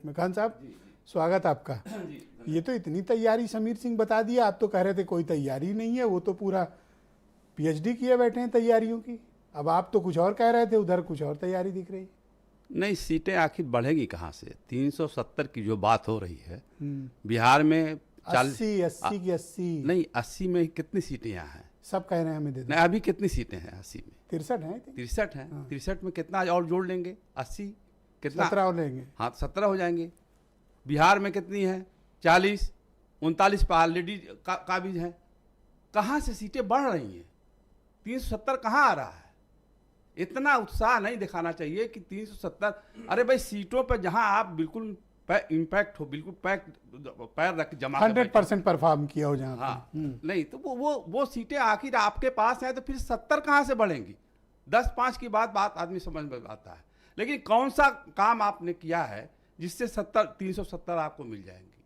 खान साहब, स्वागत आपका। ये तो इतनी तैयारी समीर सिंह बता दिया, आप तो कह रहे थे कोई तैयारी नहीं है, वो तो पूरा पीएचडी किए बैठे हैं तैयारियों की। अब आप तो कुछ और कह रहे थे, उधर कुछ और तैयारी दिख रही। नहीं, सीटें आखिर बढ़ेगी कहाँ से? 370 की जो बात हो रही है बिहार में 80 की 80 नहीं, 80 में कितनी सीटें यहाँ हैं? सब कह रहे हैं हमें दे दो। नहीं, अभी कितनी सीटें हैं 80 में? 63 है। 63 है। 63 में कितना और जोड़ लेंगे? 80 कितना? 17 और लेंगे। हाँ, 17 हो जाएंगे। बिहार में कितनी है? 40, 39 पर ऑलरेडी काबिज है। कहाँ से सीटें बढ़ रही हैं? 370 कहाँ आ रहा है? इतना उत्साह नहीं दिखाना चाहिए कि 370। अरे भाई, सीटों पर जहां आप बिल्कुल इम्पैक्ट हो, बिल्कुल पैर रख जमा 100% परफॉर्म किया हो जहाँ। हाँ, नहीं तो वो सीटें आखिर आपके पास हैं, तो फिर 70 कहाँ से बढ़ेंगी? 10-5 की बात आदमी समझ में आता है, लेकिन कौन सा काम आपने किया है जिससे 370 आपको मिल जाएंगी?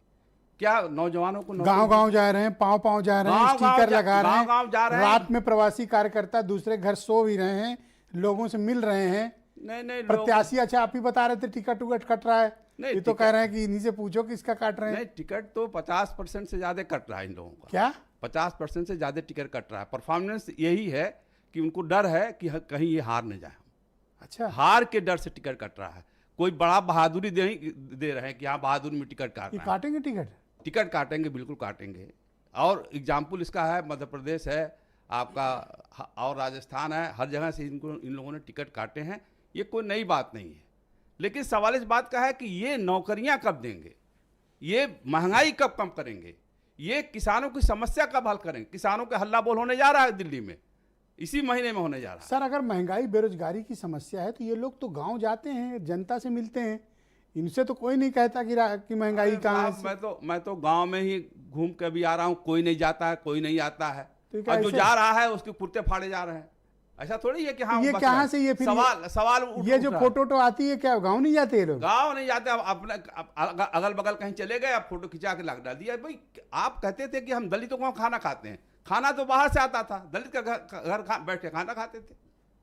क्या नौजवानों को गांव जा रहे हैं, पांव जा रहे हैं, स्टिकर लगा रहे हैं, गांव जा रहे हैं, रात में प्रवासी कार्यकर्ता दूसरे घर सो भी रहे हैं, लोगों से मिल रहे हैं। नहीं, प्रत्याशी, अच्छा आप ही बता रहे थे टिकट उकट कट रहा है, ये तो कह रहे हैं कि इन्हीं से पूछो किसका काट रहे हैं। नहीं, टिकट तो 50% से ज्यादा कट रहा है इन लोगों का। क्या 50% से ज्यादा टिकट कट रहा है? परफॉर्मेंस यही है कि उनको डर है कि कहीं ये हार न जाए। अच्छा, हार के डर से टिकट कट रहा है। कोई बड़ा बहादुरी दे रहे हैं कि हाँ, बहादुरी में टिकट काट रहे हैं। काटेंगे टिकट काटेंगे, बिल्कुल काटेंगे। और एग्जाम्पल इसका है, मध्य प्रदेश है आपका और राजस्थान है, हर जगह से इन लोगों ने टिकट काटे हैं। ये कोई नई बात नहीं है, लेकिन सवाल इस बात का है कि ये नौकरियां कब देंगे, ये महंगाई कब कम करेंगे, ये किसानों की समस्या कब हल करेंगे? किसानों का हल्ला बोल होने जा रहा है दिल्ली में, इसी महीने में होने जा रहा है। सर, अगर महंगाई बेरोजगारी की समस्या है तो ये लोग तो गांव जाते हैं, जनता से मिलते हैं, इनसे तो कोई नहीं कहता कि महंगाई कहाँ है। मैं तो गांव में ही घूम के भी आ रहा हूँ, कोई नहीं जाता है, कोई नहीं आता है, तो और जो जा रहा है उसके कुर्ते फाड़े जा रहे हैं। ऐसा थोड़ी है कि हाँ, ये कहाँ से, ये फिर सवाल ये जो फोटो आती है, क्या गांव नहीं जाते ये लोग? गांव नहीं जाते। अब अपने अगल बगल कहीं चले गए, अब फोटो खिंचा के लग डाल दिया। भाई, आप कहते थे कि हम दलितों को खाना खाते हैं, खाना तो बाहर से आता था, दलित का घर बैठ के खाना खाते थे।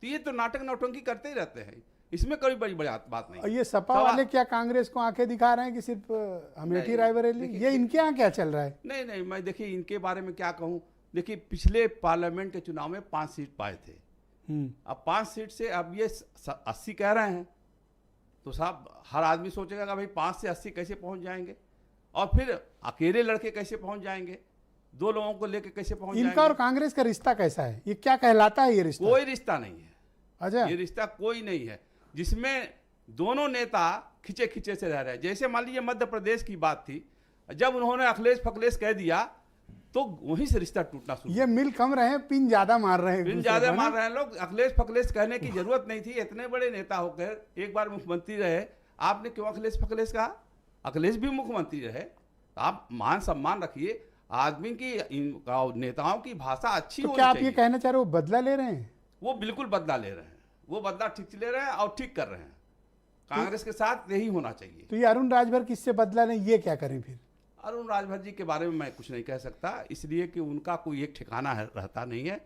तो ये तो नाटक नौटंकी करते ही रहते हैं, इसमें कोई बड़ी बात नहीं। और ये सपा वाले क्या कांग्रेस को आंखें दिखा रहे हैं कि सिर्फ अमेठी रायबरेली? ये इनके यहाँ क्या चल रहा है? नहीं, मैं देखिए इनके बारे में क्या कहूँ। देखिए, पिछले पार्लियामेंट के चुनाव में 5 सीट पाए थे। अब 5 सीट से अब ये 80 कह रहे हैं, तो साहब हर आदमी सोचेगा कि भाई 5 से 80 कैसे पहुंच जाएंगे, और फिर अकेले लड़के कैसे पहुंच जाएंगे, 2 लोगों को लेके कैसे पहुंच जाएंगे? इनका और कांग्रेस का रिश्ता कैसा है? ये क्या कहलाता है ये रिश्ता? कोई रिश्ता नहीं है। अच्छा, ये रिश्ता कोई नहीं है जिसमें दोनों नेता खिंचे से रह रहे हैं। जैसे मान लीजिए मध्य प्रदेश की बात थी, जब उन्होंने अखिलेश फखलेश कह दिया तो वहीं से रिश्ता टूटना शुरू। ये मिल कम रहे, पिन ज्यादा मार रहे हैं। पिन ज्यादा मार रहे हैं लोग। अखिलेश फखलेश कहने की जरूरत नहीं थी, इतने बड़े नेता होकर एक बार मुख्यमंत्री रहे, आपने क्यों अखिलेश फखलेश कहा? अखिलेश भी मुख्यमंत्री रहे। आप मान सम्मान रखिए, आदमी की नेताओं की भाषा अच्छी होनी चाहिए। क्या आप ये कहना चाह रहे हो बदला ले रहे हैं? वो बिल्कुल बदला ले रहे हैं, वो बदला ठीक ले रहे हैं और ठीक कर रहे हैं। कांग्रेस के साथ यही होना चाहिए। तो ये अरुण राजभर किससे बदला नहीं, ये क्या करें फिर? अरुण राजभर जी के बारे में मैं कुछ नहीं कह सकता, इसलिए कि उनका कोई एक ठिकाना रहता नहीं है।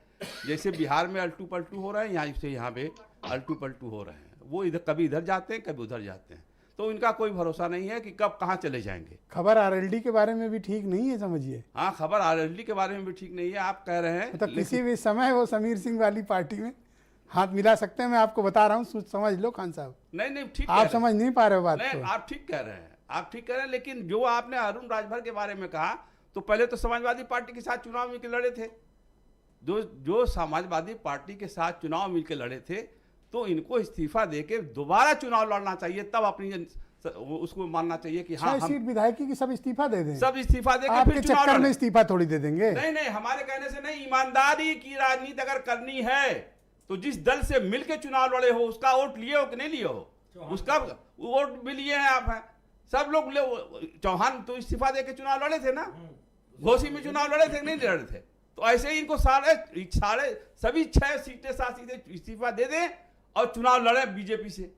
जैसे बिहार में अल्टू पल्टू हो रहे हैं, यहाँ पे अल्टू पल्टू हो रहे हैं। वो कभी इधर जाते हैं, कभी उधर जाते हैं, तो इनका कोई भरोसा नहीं है कि कब कहाँ चले जाएंगे। खबर आरएलडी के बारे में भी ठीक नहीं है, समझिए। हाँ, खबर आरएलडी के बारे में भी ठीक नहीं है, आप कह रहे हैं। मतलब किसी भी समय वो समीर सिंह वाली पार्टी में हाथ मिला सकते हैं। मैं आपको बता रहा हूँ, समझ लो खान साहब। नहीं, ठीक, आप समझ नहीं पा रहे हो बात को। आप ठीक कह रहे हैं, आप ठीक कह रहे हैं, लेकिन जो आपने अरुण राजभर के बारे में कहा, तो पहले तो समाजवादी पार्टी के साथ चुनाव मिलकर लड़े थे। जो समाजवादी पार्टी के साथ चुनाव मिलकर लड़े थे, तो इनको इस्तीफा देके दोबारा चुनाव लड़ना चाहिए, तब अपनी उसको मानना चाहिए कि हाँ, 6 सीट विधायकी की सब इस्तीफा दे दें। सब इस्तीफा देके आपके चक्कर में इस्तीफा थोड़ी दे देंगे। नहीं, हमारे कहने से नहीं। ईमानदारी की राजनीति अगर करनी है तो जिस दल से मिलकर चुनाव लड़े हो उसका वोट लिए हो कि नहीं लिए हो, उसका वोट भी लिए हैं आप। हैं सब लोग चौहान तो इस्तीफा देके चुनाव लड़े थे ना, घोसी में चुनाव लड़े थे नहीं लड़े थे? तो ऐसे ही इनको सारे सभी 6 सीटें 7 सीटें इस्तीफा दे दें और चुनाव लड़े बीजेपी से,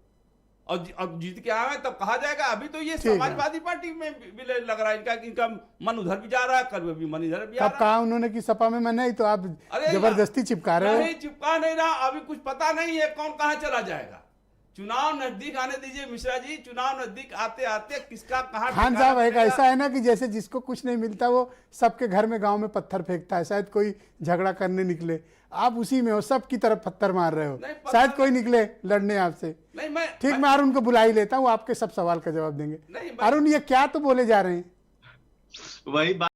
और जीत के आए तब कहा जाएगा। अभी तो ये समाजवादी पार्टी में भी लग रहा है इनका मन उधर भी जा रहा है, कल भी मन इधर भी आ रहा है। कहा उन्होंने कि सपा में मन है, तो आप जबरदस्ती चिपका रहे हो। नहीं, चिपका नहीं रहा, अभी कुछ पता नहीं है कौन कहाँ चला जाएगा। चुनाव नजदीक आने दीजिए मिश्रा जी, चुनाव नजदीक आते आते किसका कहाँ खान ठिकाना साहब एक बनेगा। ऐसा है ना कि जैसे जिसको कुछ नहीं मिलता वो सबके घर में गांव में पत्थर फेंकता है, शायद कोई झगड़ा करने निकले, आप उसी में हो, सबकी तरफ पत्थर मार रहे हो, नहीं, पत्थर शायद कोई निकले लड़ने आपसे। नहीं मैं ठीक, मैं अरुण को बुला ही लेता हूँ, आपके सब सवाल का जवाब देंगे। नहीं, अरुण, ये क्या तो बोले जा रहे हैं? वही बात